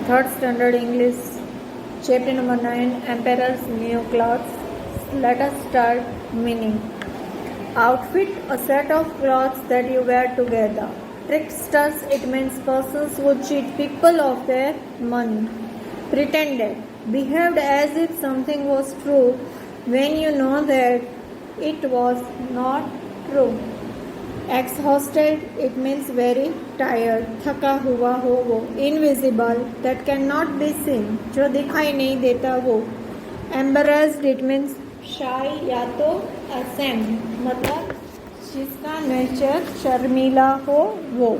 Third standard English, chapter number 9, Emperor's New Clothes. Let us start meaning. Outfit, a set of clothes that you wear together. Tricksters, it means persons who cheat people of their money. Pretended, behaved as if something was true when you know that it was not true. Exhausted, it means very tired, थका हुआ हो वो. Invisible, that cannot be seen, जो दिखाई नहीं देता वो. Embarrassed, it means shy या तो ashamed, मतलब जिसका नेचर शर्मीला हो वो.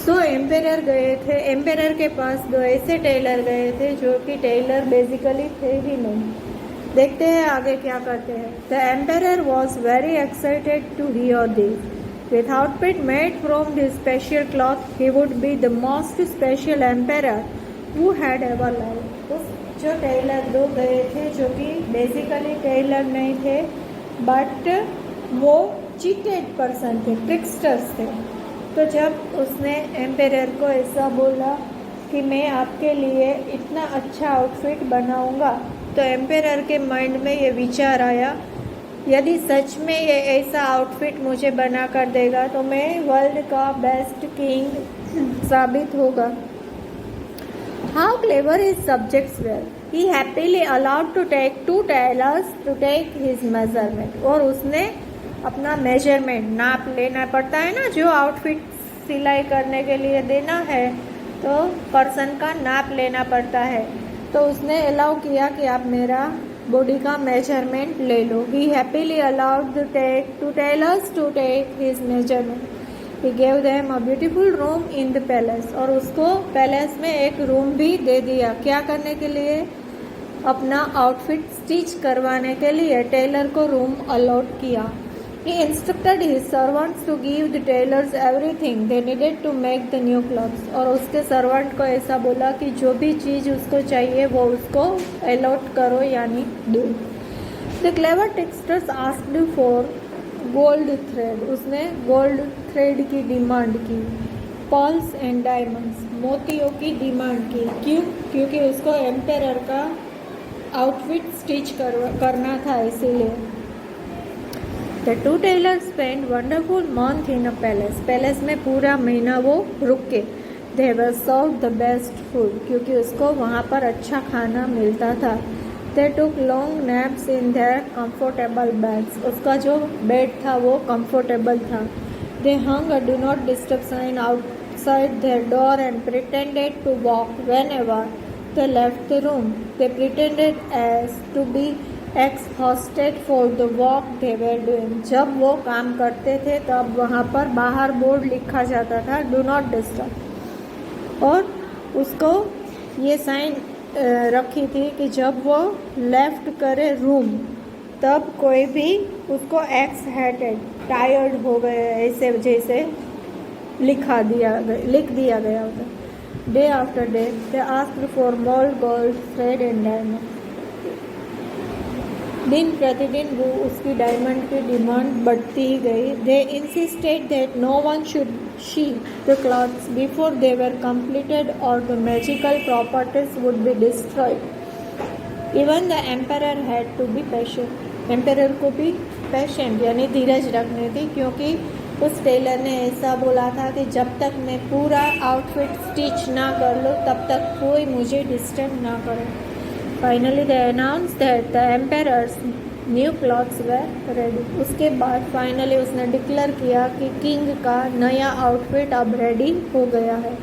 सो एम्पेरर गए थे, एम्पेरर के पास दो ऐसे टेलर गए थे जो कि टेलर बेसिकली थे ही नहीं. देखते हैं आगे क्या करते हैं. The emperor was very excited to hear this. With outfit made from this special cloth he would be the most special emperor who had ever live. उस जो टेलर दो गए थे जो कि बेसिकली टेलर नहीं थे बट वो चीटेड पर्सन थे, ट्रिक्स्टर्स थे. तो जब उसने एम्पेरर को ऐसा बोला कि मैं आपके लिए इतना अच्छा आउटफिट बनाऊंगा, तो एम्पेरर के माइंड में ये विचार आया, यदि सच में ये ऐसा आउटफिट मुझे बना कर देगा तो मैं वर्ल्ड का बेस्ट किंग साबित होगा. How clever his subjects were. He happily allowed to take 2 tailors to take his measurement. और उसने अपना मेजरमेंट, नाप लेना पड़ता है ना, जो आउटफिट सिलाई करने के लिए देना है तो पर्सन का नाप लेना पड़ता है. तो उसने अलाउ किया कि आप मेरा बॉडी का मेजरमेंट ले लो. He happily allowed the take 2 tailors to take his measurement. He gave them a beautiful room in the palace. और उसको पैलेस में एक रूम भी दे दिया. क्या करने के लिए? अपना आउटफिट स्टिच करवाने के लिए टेलर को रूम अलॉट किया. He instructed his servants to give the tailors everything they needed to make the new clothes. और उसके सर्वेंट को ऐसा बोला कि जो भी चीज़ उसको चाहिए वो उसको अलॉट करो यानी दो. The clever tricksters asked for gold thread. उसने गोल्ड थ्रेड की डिमांड की. Pearls and diamonds, मोतियों की डिमांड की. क्यों? क्योंकि उसको एम्पेरर का आउटफिट स्टिच करना था, इसीलिए. The 2 tailors spent wonderful month in a palace. Palace में पूरा महीना वो रुके. They were served the best food, क्योंकि उसको वहाँ पर अच्छा खाना मिलता था. They took long naps in their comfortable beds. उसका जो बेड था वो comfortable था. They hung a do not disturb sign outside their door and pretended to walk whenever they left the room. They pretended as to be exhausted for the work they were doing. जब वो काम करते थे तब वहाँ पर बाहर board लिखा जाता था डू नॉट डिस्टर्ब, और उसको ये साइन रखी थी कि जब वो लेफ्ट करे रूम तब कोई भी उसको एक्सहाइटेड, टायर्ड हो गए ऐसे जैसे लिख दिया गया होता. Day after day they asked for more gold thread and diamond. दिन प्रतिदिन वो उसकी डायमंड की डिमांड बढ़ती ही गई. They insisted that no one should see the clothes before they were completed और the magical properties would be destroyed. Even the emperor had to be patient. Emperor को भी पेशेंट यानी धीरज रखनी थी, क्योंकि उस टेलर ने ऐसा बोला था कि जब तक मैं पूरा आउटफिट स्टिच ना कर लूँ तब तक कोई मुझे डिस्टर्ब ना करे. Finally they announced that the emperor's new clothes were ready. उसके बाद फाइनली उसने डिक्लेयर किया कि किंग का नया आउटफिट अब रेडी हो गया है.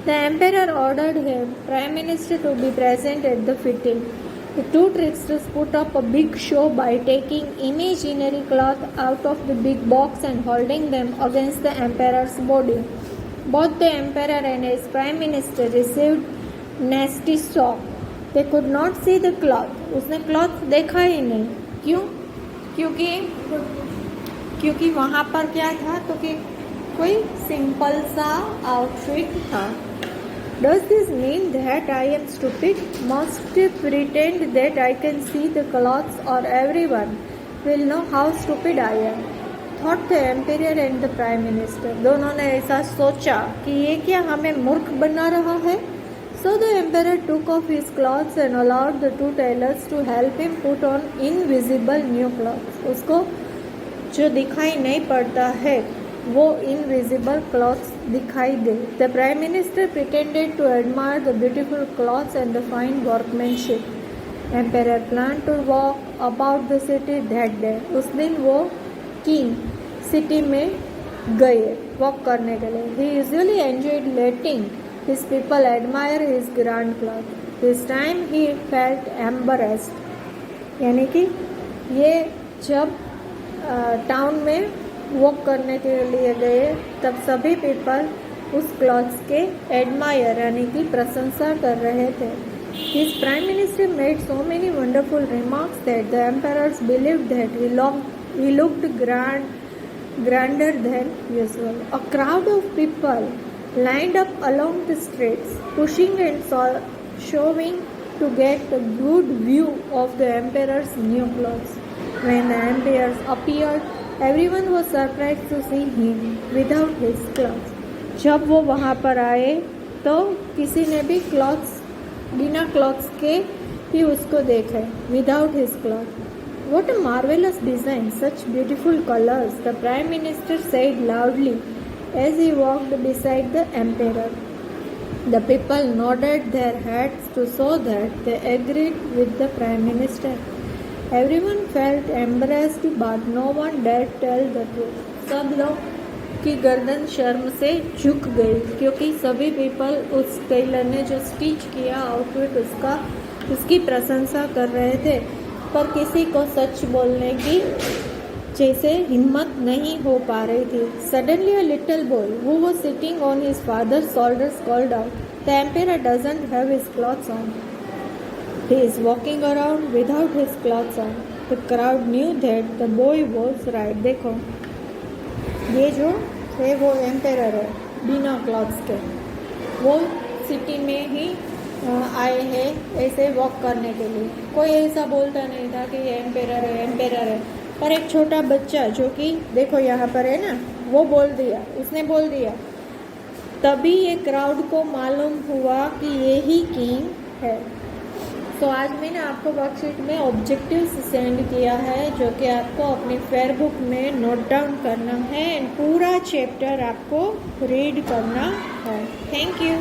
The emperor ordered him prime minister to be present at the fitting. The 2 tricksters put up a big show by taking imaginary cloth out of the big box and holding them against the emperor's body. Both the emperor and his prime minister received nasty shock. They could not see the cloth. उसने cloth देखा ही नहीं. क्यों? क्योंकि वहाँ पर क्या था, तो कि कोई सिंपल सा आउटफिट था. Does this mean that I am stupid? Must pretend that I can see the clothes or everyone will know how stupid I am. Thought the emperor and the prime minister. दोनों ने ऐसा सोचा कि ये क्या हमें मूर्ख बना रहा है. So the emperor took off his clothes and allowed the two tailors to help him put on invisible new clothes. उसको जो दिखाई नहीं पड़ता है वो इनविजिबल क्लॉथ्स दिखाई दे. The Prime Minister pretended to admire the beautiful clothes and the fine workmanship. Emperor planned to walk about the city that day. उस दिन वो किंग सिटी में गए वॉक करने के लिए. He usually enjoyed letting his people admire his grand clothes. This time he felt embarrassed. यानी कि ये जब टाउन में वॉक करने के लिए गए तब सभी पीपल उस क्लॉथ्स के एडमायर यानी कि प्रशंसा कर रहे थे. His prime minister made so many wonderful remarks that the emperors believed that he looked grander than usual. A crowd of people lined up along the streets, pushing and shoving to get a good view of the emperor's new clothes. When the emperor appeared, everyone was surprised to see him without his clothes. जब वो वहाँ पर आए तो किसी ने भी बिना क्लॉथ्स के ही उसको देखे. Without his clothes. What a marvelous design! Such beautiful colors! The Prime Minister said loudly as he walked beside the emperor. The people nodded their heads to show that they agreed with the Prime Minister. Everyone felt embarrassed, but no one dared tell the truth. सब लोग की गर्दन शर्म से झुक गई क्योंकि सभी पीपल उस टेलर ने जो स्टिच किया आउटफिट उसकी प्रशंसा कर रहे थे, पर किसी को सच बोलने की जैसे हिम्मत नहीं हो पा रही थी. Suddenly a little boy who was sitting on his father's shoulders called out, "The emperor doesn't have his clothes on. He is walking around without his clothes on." The crowd knew that the boy was right. देखो ये जो है वो emperor है बिना clothes के. वो city में ही आए हैं ऐसे वॉक करने के लिए. कोई ऐसा बोलता नहीं था कि ये एम्पेरर है. पर एक छोटा बच्चा जो कि देखो यहाँ पर है ना, वो उसने बोल दिया. तभी ये क्राउड को मालूम हुआ कि ये ही किंग है. तो आज मैंने आपको वर्कशीट में ऑब्जेक्टिव्स सेंड किया है जो कि आपको अपनी फेयर बुक में नोट डाउन करना है एंड पूरा चैप्टर आपको रीड करना है. Thank you.